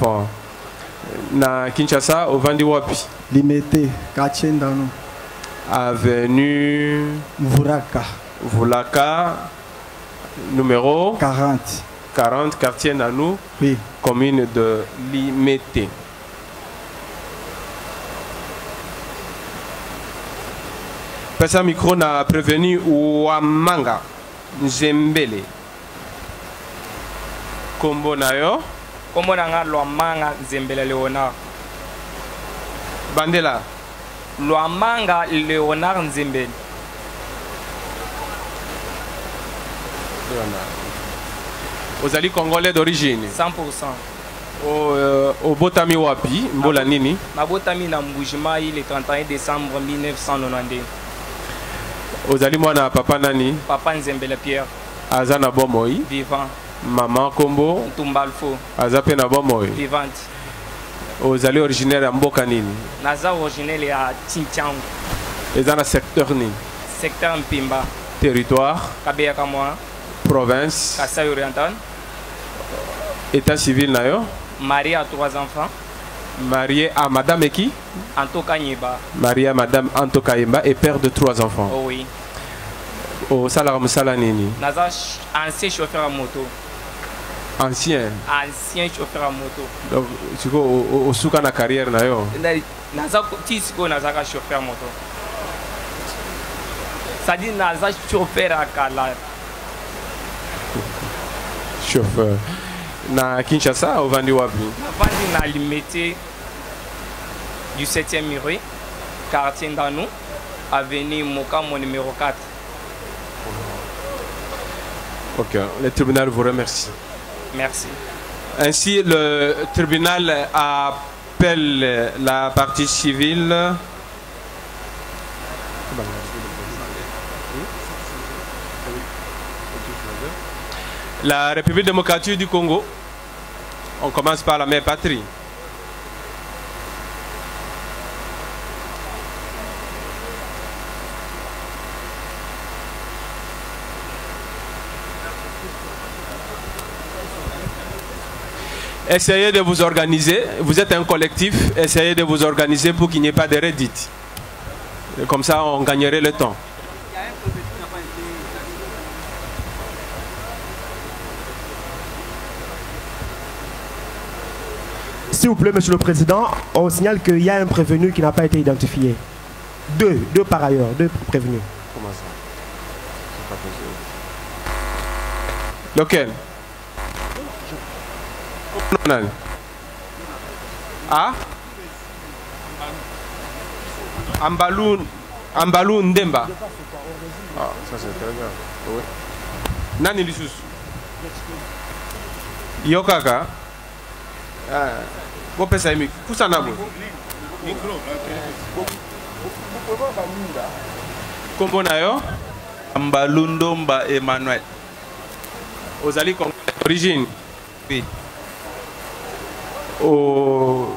Bon. Na Kinshasa, au Vandi Wapi. Limité, quartier Ndano. Avenue Voulaka, numéro 40. 40, quartier Nanou, oui. Commune de Limité. Pesa micro na prévenu Wamanga Nzembele. Kombo na yo? Kombo na nga Wamanga Nzembele Léonard. Bandela. Wamanga Léonard Nzembele. Vous allez congolais d'origine? 100%. Au Botami Wapi, Mbola Nini? Ma Botami na Mbujimai le 31 décembre 1992. Vous allez moi na papa nani? Papa Nzembele Pierre. Azana Bomoi. Vivant. Maman Kombo. Tumbalfo. Azape na Bomoi. Vivante. Vous allez originaire à Mboka Nini? Naza originaire à Tintiang. Et dans le secteur Nini? Secteur Mpimba. Territoire? Kabeya Kamwa. Province? Kasaï Oriental. État civil nayo? Marié à 3 enfants. Marié à Madame qui? Antoka Nyeba. Marié à Madame Antoka Nyeba et père de 3 enfants. Oh oui. Au Salar Moussala Nini? Naza ancien chauffeur à moto. Ancien? Ancien chauffeur à moto. Donc, tu vois, au souka na carrière nayo? Naza tisiko naza ka chauffeur à moto. Ça dit naza chauffeur à Kala. Chauffeur. Na Kinshasa au Vandi Wapi? Vandi na Limité du 7e rue, quartier Ndanou, avenue Mokamo numéro 4. Ok, le tribunal vous remercie. Merci. Ainsi, le tribunal appelle la partie civile. La République démocratique du Congo. On commence par la mère patrie. Essayez de vous organiser. Vous êtes un collectif. Essayez de vous organiser pour qu'il n'y ait pas de redites. Comme ça, on gagnerait le temps. S'il vous plaît, Monsieur le Président, on signale qu'il y a un prévenu qui n'a pas été identifié. Deux par ailleurs, 2 prévenus. Comment ça? C'est pas possible. Lequel? Ah? Ambalou Ndemba. Ah, ça c'est très bien. Oui. Nani Lissus? Yokaka. Vous pensez à Micro. Comment nayo? Ambalou Ndomba Emmanuel. Aux alliés d'origine? Oui. Au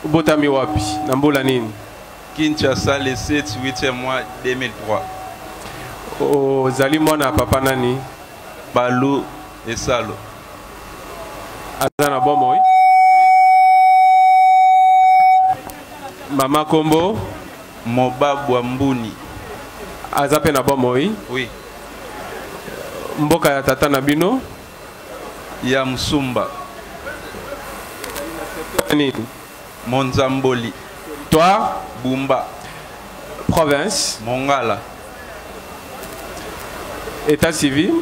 Botami Wapi, Nambola Nini? Kinshasa, le 7-8e mois 2003. Aux alliés Mona Papa Nani? Balou et Salo. Azana Bomoy. Maman Kombo. Moba Bwambuni. Azape na Bomoy. Oui. Mboka ya tata Nabino. Ya Msumba. Monzamboli. Toi? Bumba. Province? Mongala. État civil?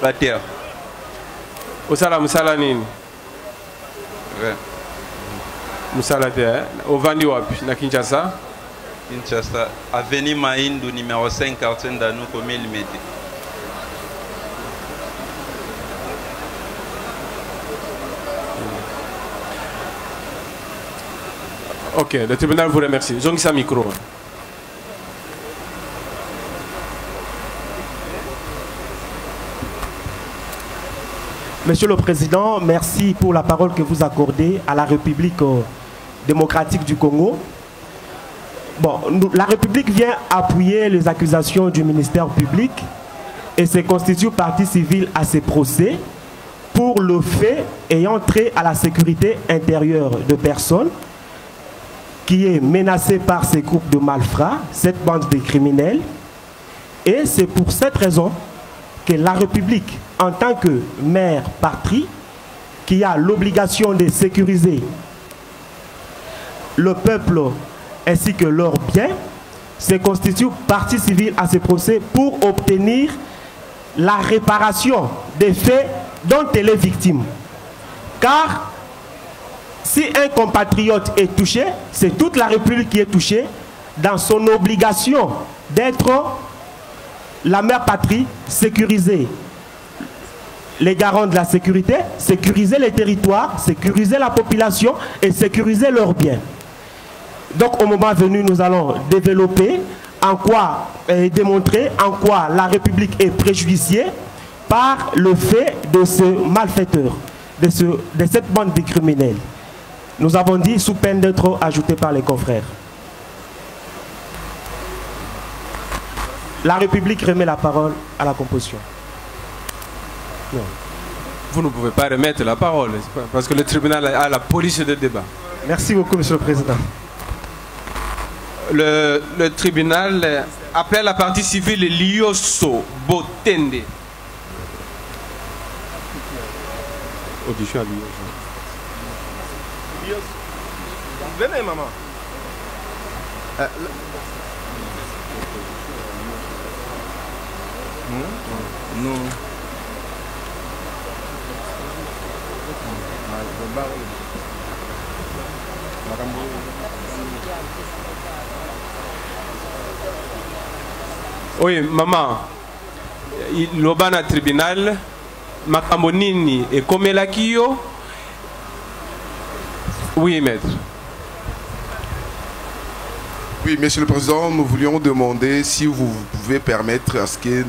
La terre. Osala Musala Nini? Ouais. Musala terre. Au Vandi Wapi, na Kinshasa? Kinshasa. Avenue Maïndou, numéro 5, quartier Ndanou, commune Limité. Ok, le tribunal vous remercie. Zongisa micro. Monsieur le Président, merci pour la parole que vous accordez à la République démocratique du Congo. Bon, la République vient appuyer les accusations du ministère public et se constitue partie civile à ces procès pour pour le fait ayant trait à la sécurité intérieure de personnes qui est menacée par ces groupes de malfrats, cette bande de criminels. Et c'est pour cette raison que la République, en tant que mère patrie, qui a l'obligation de sécuriser le peuple ainsi que leurs biens, se constitue partie civile à ce procès pour obtenir la réparation des faits dont elle est victime. Car si un compatriote est touché, c'est toute la République qui est touchée dans son obligation d'être la mère patrie, sécuriser les garants de la sécurité, sécuriser les territoires, sécuriser la population et sécuriser leurs biens. Donc au moment venu, nous allons développer en quoi et démontrer en quoi la République est préjudiciée par le fait de ce malfaiteur, de cette bande de criminels. Nous avons dit sous peine d'être ajouté par les confrères. La République remet la parole à la composition. Non. Vous ne pouvez pas remettre la parole, parce que le tribunal a la police de débat. Merci beaucoup, Monsieur le Président. Le tribunal appelle la partie civile Lioso Botende. Audition à Lioso. Venez, maman. Non. Oui, maman. L'Obana tribunal, Makamonini et Komelakio. Oui, maître. Oui, Monsieur le Président, nous voulions demander si vous pouvez permettre à ce que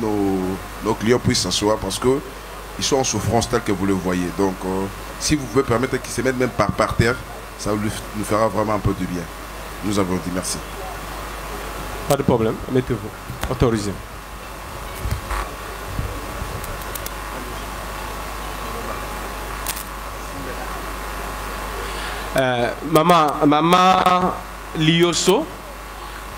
nos clients puissent s'asseoir parce qu'ils sont en souffrance telle que vous le voyez. Donc, si vous pouvez permettre qu'ils se mettent même par terre, ça nous fera vraiment un peu du bien. Nous avons dit merci. Pas de problème, mettez-vous. Autorisé. Maman Lioso,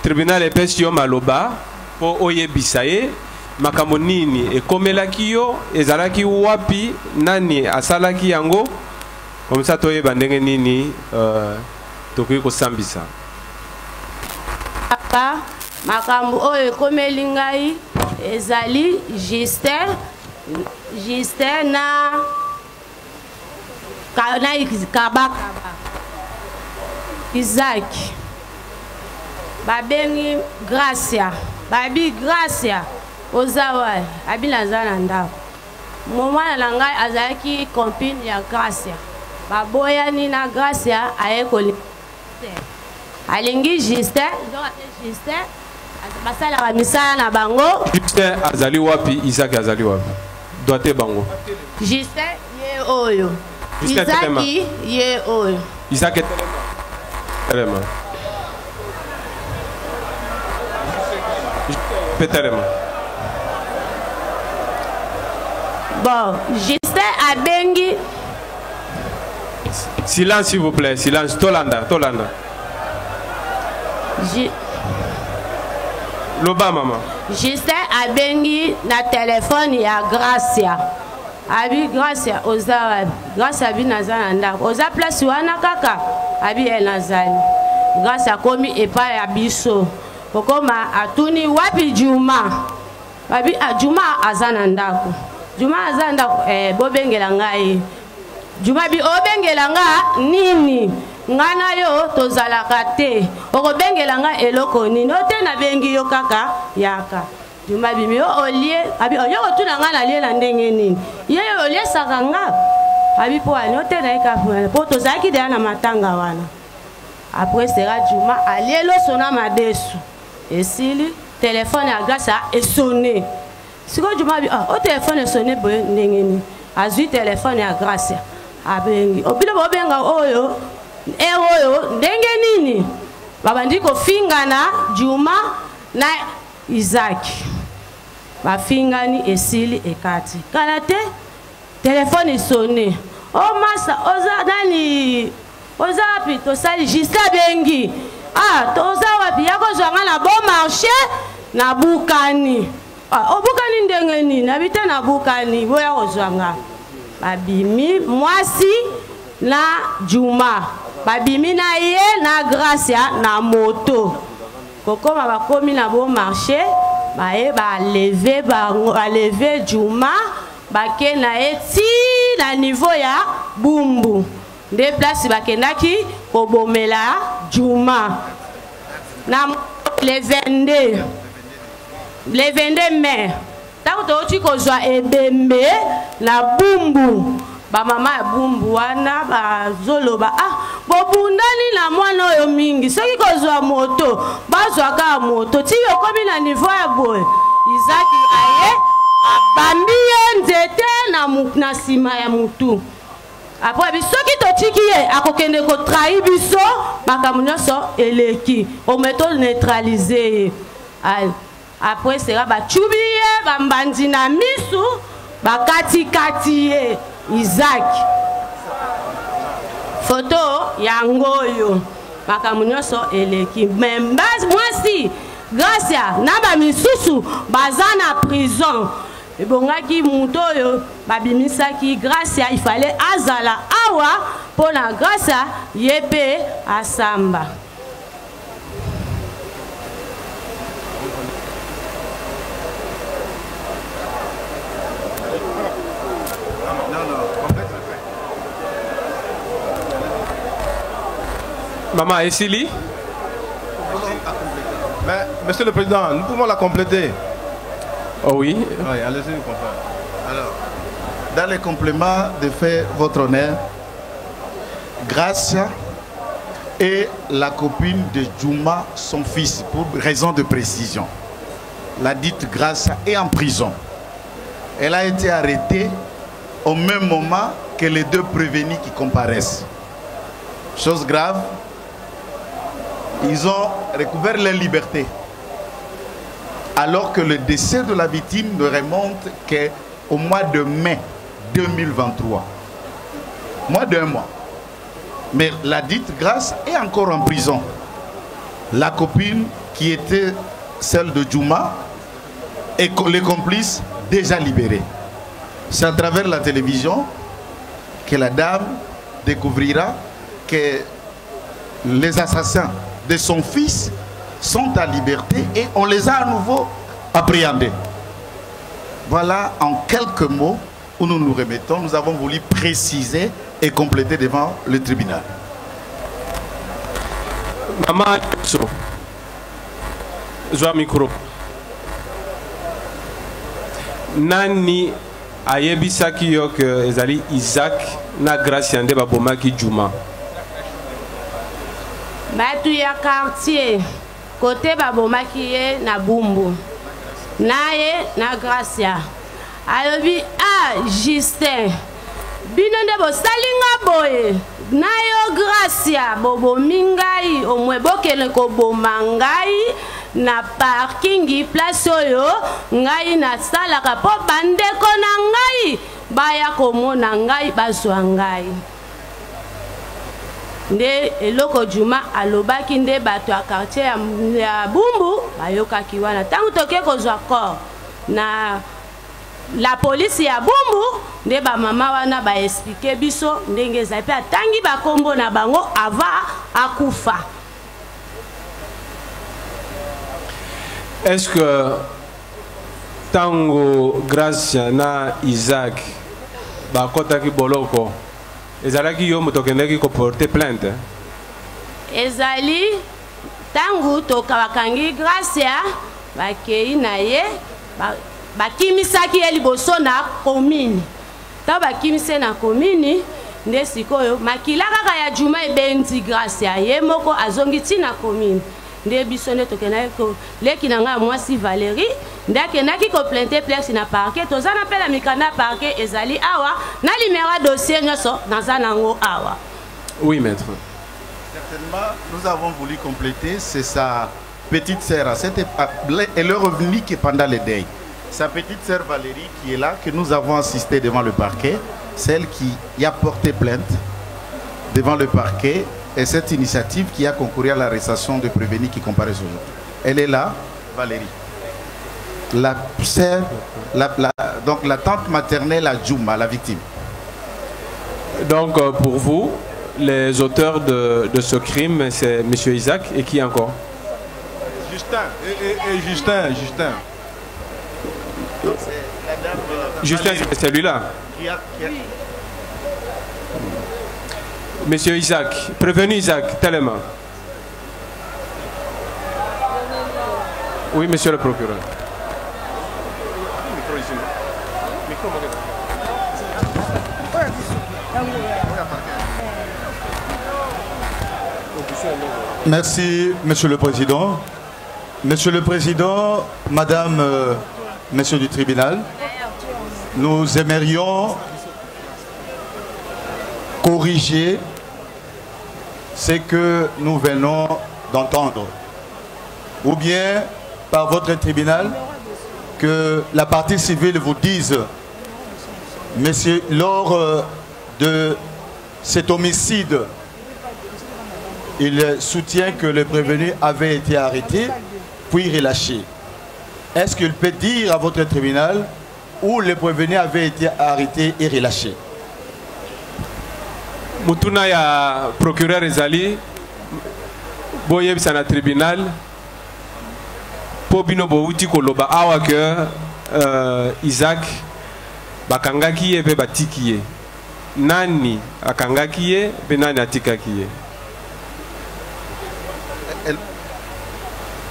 tribunal epesio maloba, po oye bisaye, makamonini e komelaki yo, ezalaki wapi, nani asalaki yango, comme ça toye bandenge nini, tokoki kosambisa. Papa, makambo oyo ekomeli ngai ezali Justin na Kabaka Isaac babengi Gracia babi Gracia ozawa abilaza na ndako mwana na ngai azalaki compine ya Gracia baboyani na Gracia ayekoli alingi Justin basalaka misala na bango. Justin azali wapi, Isaac azali wapi? Doite bango. Justin ye oyo. Isaac ye oyo. Isaac telema. Petelema. Bon, Justin abengi. Silence s'il vous plaît, silence. Tolanda. Loba maman. Justin abengi na téléphone ya Gracia. Abi Gracia oza Gracia bi nazana ndako. Oza place wana kaka. Abi elazani. Gracia komi epa ya biso. Kokoma atuni wapi Juma. Abi Juma azana ndako. Juma azana ndako bobengela ngai. Juma bi obengela nga nini? Ngana yo tozalaka te okobengela nga eloko nini ote na bengi yo kaka yaka Juma bimi yo olie abi oyo tuna nga na lie na ndenge nini ye olie saka nga abi po ani ote na eka po tozalaki de na matanga wana après sera Juma alie lo sona madesu esili téléphone ya Gracia esonné siko Juma bi o téléphone esonné boye ndenge nini azui téléphone ya Gracia abengi obile bobenga oyo oyo ndenge nini babandi kofingana Juma na Isaac bafingani esili ekati kala te téléphone esonné. Oh masa oza nani oza wapi tosali juste bengi. Ah toza wapi yako zwanga na bon marché na bukani. Ah obukani ndenge nini nabita na bukani boya kozwanga. Babimi mwasi na Juma. Babimi na ye na Gracia na moto. Kokoma bakomi na bon marché baye ba lever Juma bake na eti na niveau ya Bumbu. De place bakendaki kobomela Juma. Na le 22 mai. Tango tochi kozwa ebembe na Bumbu. Ba mama ya Bumbu wana ba zoloba bobundani na mwana oyo mingi soki kozwa moto bazwa ka moto ti yokomi na niveau ya boye Izaki aye bambi ye nzete na sima ya mutu après bisoki totiki ye akokende ko trahi biso makambo nyonso eleki ometo neutraliser ye après sera bachubi ye bambandi na misu bakati ye Isaac photo yangoyo makambo nyonso eleki membaz mwasi Gracia naba misusu baza na prison ebongaki muto oyo babimisaki Gracia il fallait azala awa pona Gracia yepe asamba. Maman Essili. Mais, Monsieur le Président, nous pouvons la compléter. Oh oui. Oui, allez-y, confrère. Alors, dans les compléments de fait votre honneur, Gracia et la copine de Juma, son fils, pour raison de précision. La dite Gracia est en prison. Elle a été arrêtée au même moment que les deux prévenus qui comparaissent. Chose grave, ils ont recouvert leur liberté. Alors que le décès de la victime ne remonte qu'au mois de mai 2023. Moins d'un mois. Mais la dite Grâce est encore en prison. La copine qui était celle de Juma et les complices déjà libérés. C'est à travers la télévision que la dame découvrira que les assassins de son fils sont en liberté et on les a à nouveau appréhendés. Voilà en quelques mots où nous nous remettons. Nous avons voulu préciser et compléter devant le tribunal. Maman, Joa micro. Nani ayebisaki yo que ezali Isaac na Gracia nde babomaki Juma. Batu ya quartier côté babomaki ye na Bumbu naye na Gracia alobi Justin bino nde bosalinga boye nayo Gracia bobomi ngai omwe bokele koboma ngai na parking place oyo ngai nasalaka po bandeko na ngai baya komona ngai bazwa ngai. Nde eloko Juma alobaki nde bato ya quartier ya Bumbu bayokaki wana tangu toke kozwa corps na la police ya Bumbu nde ba mama wana ba expliquer biso ndenge ezali pe atangi bakombo na bango ava akufa. Est-ce que tango Gracia na Isaac bakotaki boloko ezalaki yo motokendeki ko porter plainte? Ezali tangu tokabakangi Gracia bakei na ye bakimisaki ye liboso na commune. Ta bakimise na commune nde sikoyo makila kaka ya Juma ebendi Gracia ye moko azongi tina commune. Nde biso nde tokendaki ko leki na nga mwasi Valérie ndakendaki ko plainte place na parquet tozana pe la mikanda parquet ezali awa na numéro dossier nyonso dans nango awa. Oui maître. Certainement nous avons voulu compléter, c'est sa petite sœur, elle est revenue que pendant le deuil sa petite sœur Valérie qui est là, que nous avons assisté devant le parquet, celle qui a porté plainte devant le parquet, et cette initiative qui a concouru à l'arrestation de prévenus qui comparaissent aujourd'hui. Elle est là, Valérie. La sœur, donc la tante maternelle à Djouma, la victime. Donc pour vous, les auteurs de ce crime, c'est M. Isaac et qui encore? Justin. Et Justin. Justin, c'est celui-là. Monsieur Isaac, prévenu Isaac, tellement. Oui, monsieur le procureur. Merci, Monsieur le Président. Monsieur le Président, Madame, Messieurs du tribunal, nous aimerions corriger ce que nous venons d'entendre. Ou bien, par votre tribunal, que la partie civile vous dise, Messieurs, lors de cet homicide, il soutient que le prévenu avait été arrêté, puis relâché. Est-ce qu'il peut dire à votre tribunal où le prévenu avait été arrêté et relâché? Mutuna ya procureur ezali boyebisa na tribunal po bino bouti koloba awa que Isaac bakangaki ye pe batiki ye. Nani akangaki ye pe nani atikaki ye?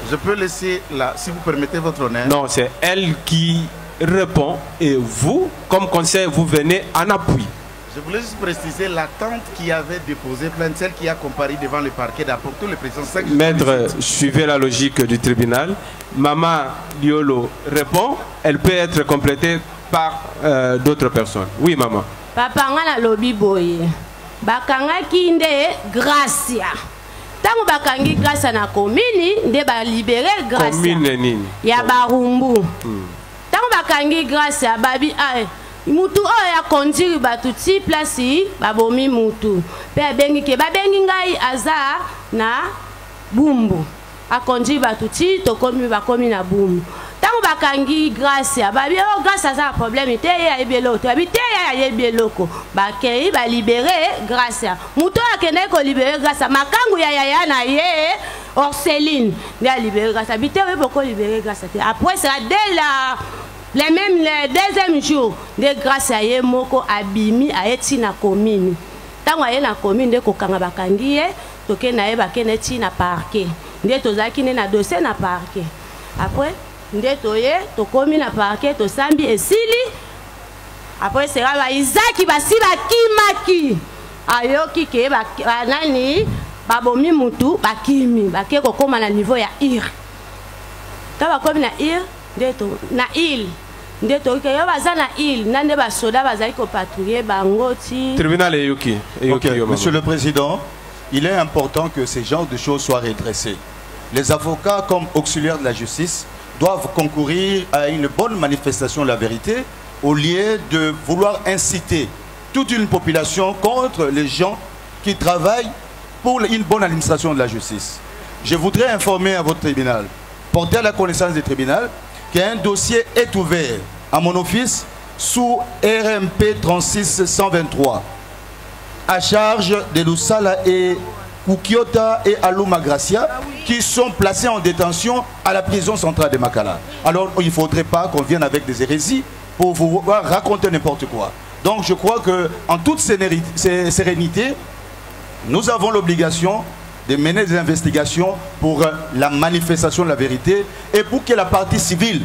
Je peux laisser là, si vous permettez votre honneur. Non, c'est elle qui répond et vous, comme conseil, vous venez en appui. Je voulais juste préciser la tante qui avait déposé plainte, celle qui a comparé devant le parquet d'apporter le président. Maître, suivez la logique du tribunal. Maman Liolo répond, elle peut être complétée par d'autres personnes. Oui, maman. Papa ngana lobi boye. Bakanga kinde Gracia. Tango bakangi Gracia na komini, nde ba libérer Gracia. Komine nini? Ya Barumbu. Tango bakangi Gracia babi ay. Mutu oya konjiri batuti place babomi mutu. Pe bengi ke babengi ngai aza na Bumbu. Akonjiri batuti tokomi bakomi na Bumbu. Tango bakangi Gracia babi oh Gracia za problème te ya ebeloko. Babi te ya ebeloko. Bakei ba libérer Gracia. Mutu akende ko libérer Gracia makangu ya na ye Orceline. Ndia libérer Gracia. Bité we boko libérer Gracia. Après ça dès la le deuxième jour de grâce à ye moko abimi a eti na commune. Tango aye na commune de kokanga bakangi ye toke na ye bakene ti na parquet. Nde tozaki ne na dossier na parquet. Après nde toye to komi na parquet to sambi esili. Après sera ba Isaac basi bakimaki. Ayoki ke ba nani babomi mutu bakimi bake kokoma na niveau ya ir. Ta bakomi na ir ndeto na il. Monsieur le Président, il est important que ces genres de choses soient redressées. Les avocats, comme auxiliaires de la justice, doivent concourir à une bonne manifestation de la vérité au lieu de vouloir inciter toute une population contre les gens qui travaillent pour une bonne administration de la justice. Je voudrais informer à votre tribunal, porter à la connaissance du tribunal, qu'un dossier est ouvert à mon office sous RMP 36123 à charge de Lusala et Kukiota et Aluma Gracia qui sont placés en détention à la prison centrale de Makala. Alors il ne faudrait pas qu'on vienne avec des hérésies pour vous raconter n'importe quoi. Donc je crois qu'en toute sérénité, nous avons l'obligation de mener des investigations pour la manifestation de la vérité et pour que la partie civile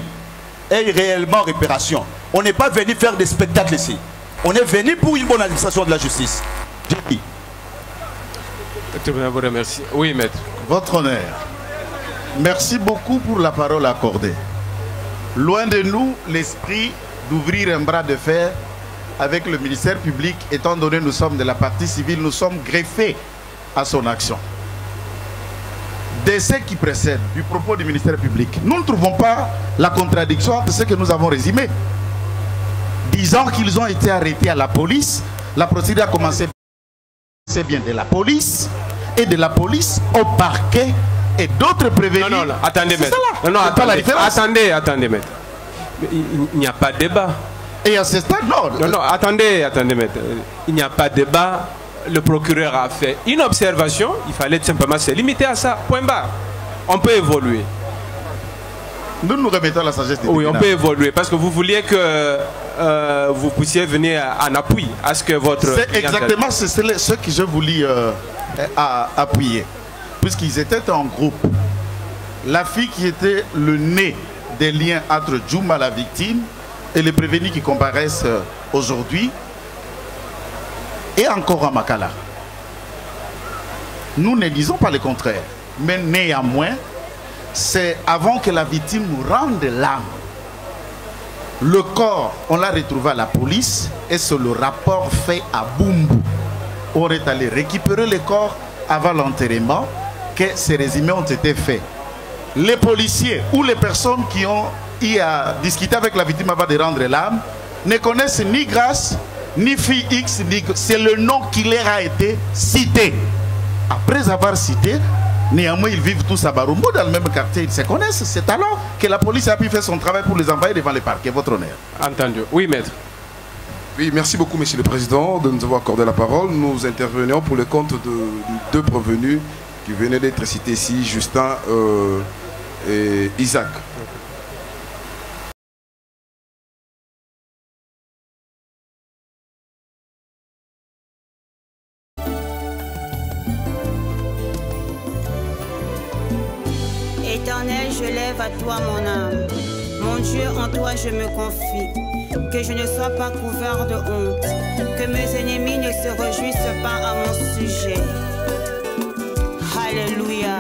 ait réellement réparation. On n'est pas venu faire des spectacles ici. On est venu pour une bonne administration de la justice. Oui, maître. Votre honneur, merci beaucoup pour la parole accordée. Loin de nous l'esprit d'ouvrir un bras de fer avec le ministère public, étant donné que nous sommes de la partie civile, nous sommes greffés à son action. décès qui précède du propos du ministère public, nous ne trouvons pas la contradiction entre ce que nous avons résumé. Disant qu'ils ont été arrêtés à la police, la procédure a commencé bien de la police et de la police au parquet et d'autres prévenus. Non, attendez, maître. Attendez, maître. Il n'y a pas de débat. Et à ce stade, non, attendez, maître. Il n'y a pas de débat. Le procureur a fait une observation. Il fallait simplement se limiter à ça. Point barre. On peut évoluer. Nous nous remettons à la sagesse des tribunaux. Oui, on peut évoluer parce que vous vouliez que vous puissiez venir en appui à ce que votre... C'est exactement ce que je voulais appuyer. Puisqu'ils étaient en groupe. La fille qui était le nez des liens entre Djouma, la victime, et les prévenus qui comparaissent aujourd'hui, et encore à Makala. Nous ne disons pas le contraire. Mais néanmoins, c'est avant que la victime nous rende l'âme. Le corps, on l'a retrouvé à la police et c'est le rapport fait à Bumbu. On est allé récupérer le corps avant l'enterrement, que ces résumés ont été faits. Les policiers ou les personnes qui ont eu à discuter avec la victime avant de rendre l'âme ne connaissent ni Grâce, ni fille X, ni... c'est le nom qui leur a été cité. Après avoir cité, néanmoins, ils vivent tous à Barumbu, dans le même quartier, ils se connaissent. C'est alors que la police a pu faire son travail pour les envoyer devant le parquet. Votre honneur. Entendu. Oui, maître. Oui, merci beaucoup, Monsieur le Président, de nous avoir accordé la parole. Nous intervenons pour le compte de deux prévenus qui venaient d'être cités ici, Justin et Isaac. Éternel, je lève à toi mon âme. Mon Dieu, en toi je me confie. Que je ne sois pas couvert de honte. Que mes ennemis ne se réjouissent pas à mon sujet. Alléluia.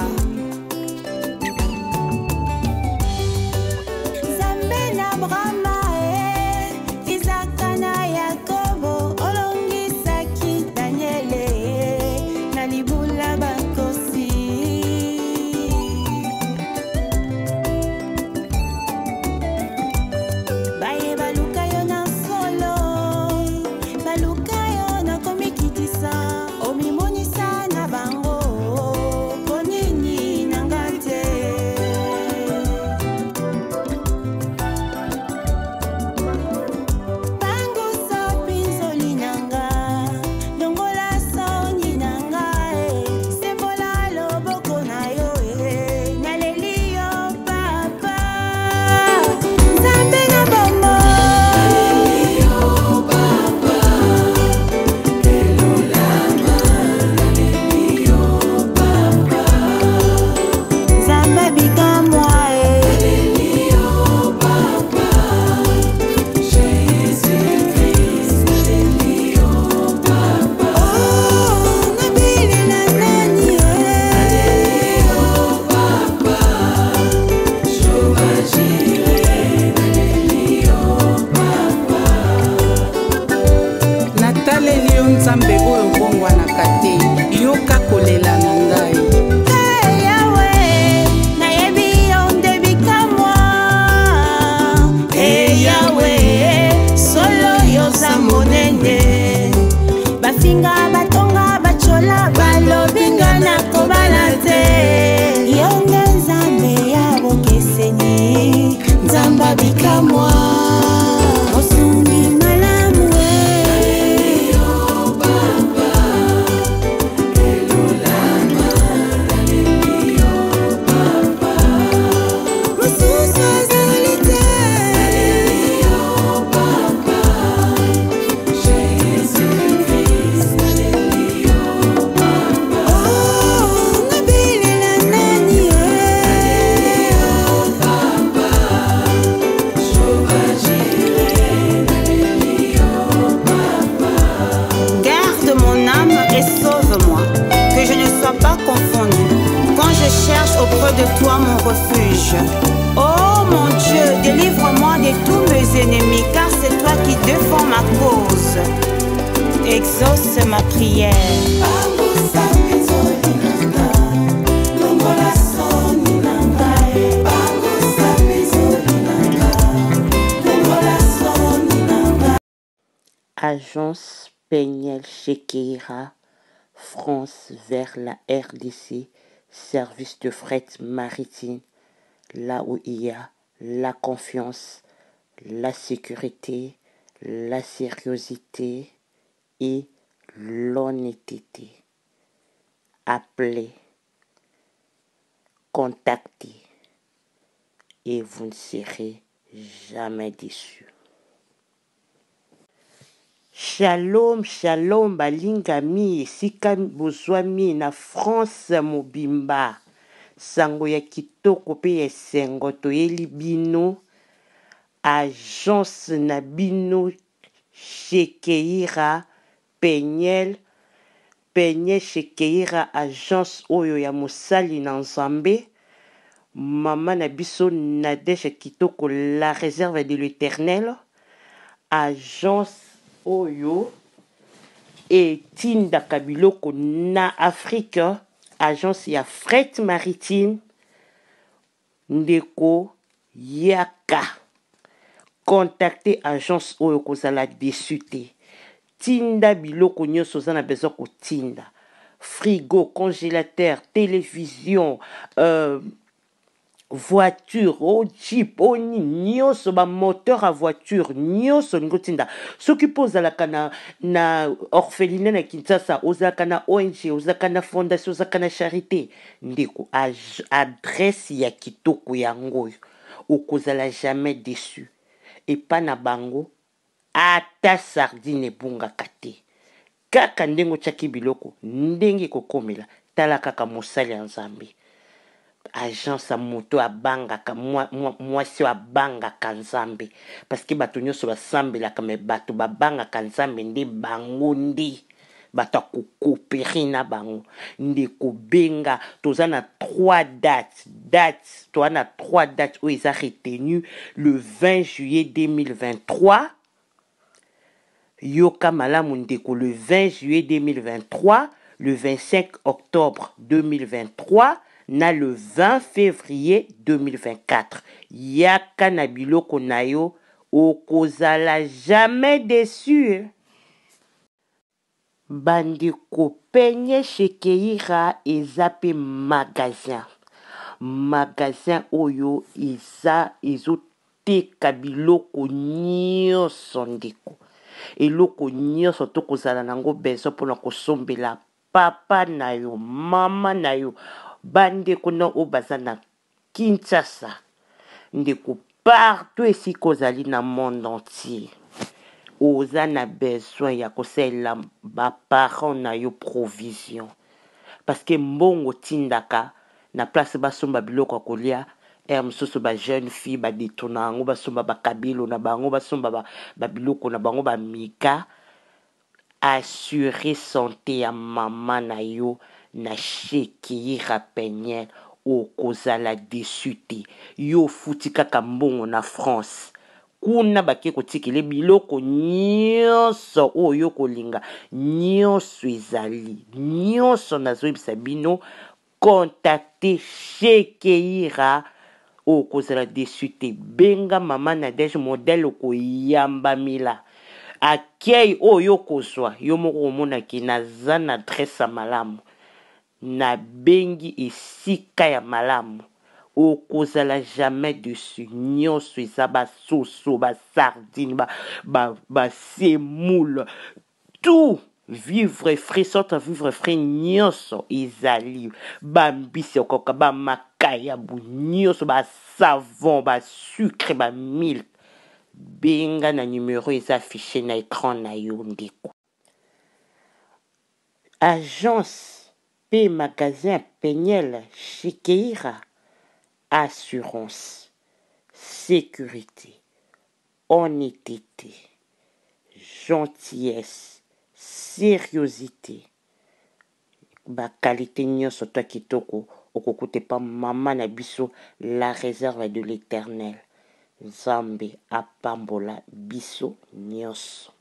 Exauce ma prière. Agence Peniel Chekeira, France vers la RDC, service de fret maritime, là où il y a la confiance, la sécurité, la sérieuxité et l'honnêteté. Appelez, contactez et vous ne serez jamais déçus. Shalom, shalom, balingami, esika bozwami na France mobimba. Sango ya kitoko pe esengo toyeli bino. Agence na bino Chekeira Peniel Chekeira, agence oyo ya mosali na Nzambe. Mama na biso Nadège kitoko, la réserve de l'Éternel. Agence oyo etindaka biloko na Afrique. Agence ya fret maritime. Ndeko yaka. Contactez agence oyo kozala desu te. Tinda biloko nyonso za na besoin ko tinda. Frigo, congélateur, télévision, voiture, jeep, nyonso ba moteur à voiture, nyonso ngo tinda. Soki pozalaka na orphelinat na Kinshasa, ozalaka na ONG, ozalaka na fondation, ozalaka na charité, ndeko adresse ya kitoko yango okozala jamais déçu. Et pas na bango ata sardine bungaka te. Kaka ndengo tshaki biloko ndenge kokomela, tala kaka mosali ya Nzambe. Agence moto abangaka mwasi abangaka Nzambe, parce que bato nyonso basambelaka me bato babangaka Nzambe nde bango ndi bato akokoperi na bango nde kobenga. Toza na 3 dates toza na 3 dates oyo eza retenu le 20 juillet 2023. Yoka malamu ndeko, le 20 juillet 2023, le 25 octobre 2023, na le 20 février 2024. Yaka na biloko na yo, okozala jamais déçu. Bandeko Peniel Chekeira eza pe magasin. Magasin oyo ezoteka biloko nyonso ndeko. Eloko nyonso tokozala nango besoin mpona kosombela papa na yo, mama na yo, bandeko na oyo baza na Kinshasa, ndeko partout esika ozali na monde entier. Oza na besoin ya kosalela baparent na yo provision, parce que mbongo tindaka na place basomba biloko ya kolia. Mosusu ba jeune fille ba detona yango basomba bakabilo na bango, basomba babiloko na bango bamika. Assurer santé ya mama na yo na Chekeira Peniel, okozala déçu te. Yo futi kaka mbongo na France, kuna bake kotikele biloko nyonso oyo kolinga, nyonso ezali, nyonso nazoyebisa bino. Contactez Chekeira, okozala déçu te. Benga mama Nadège modèle okoyamba mila. Accueil oyo kozwa yo moko omonaki naza na adresse malamu, na bengi esika ya malamu, okozala jamais déçu. Nyonso eza basoso, basardine, basemoule, tout. Vivre frais, sorte vivre frais nyonso ezali. Bambisi okoka, bamakaya bu nyonso, savon, sucre, milk. Benga na numéro eza affiché na écran na yo ndeko. Agence P magasin Peniel Chekeira, assurance, sécurité, honnêteté, gentillesse, sérieuxité. Ba qualité nyonso to kitoko okokute pa mama na biso, la réserve de l'Éternel. Nzambe apambola biso nyonso.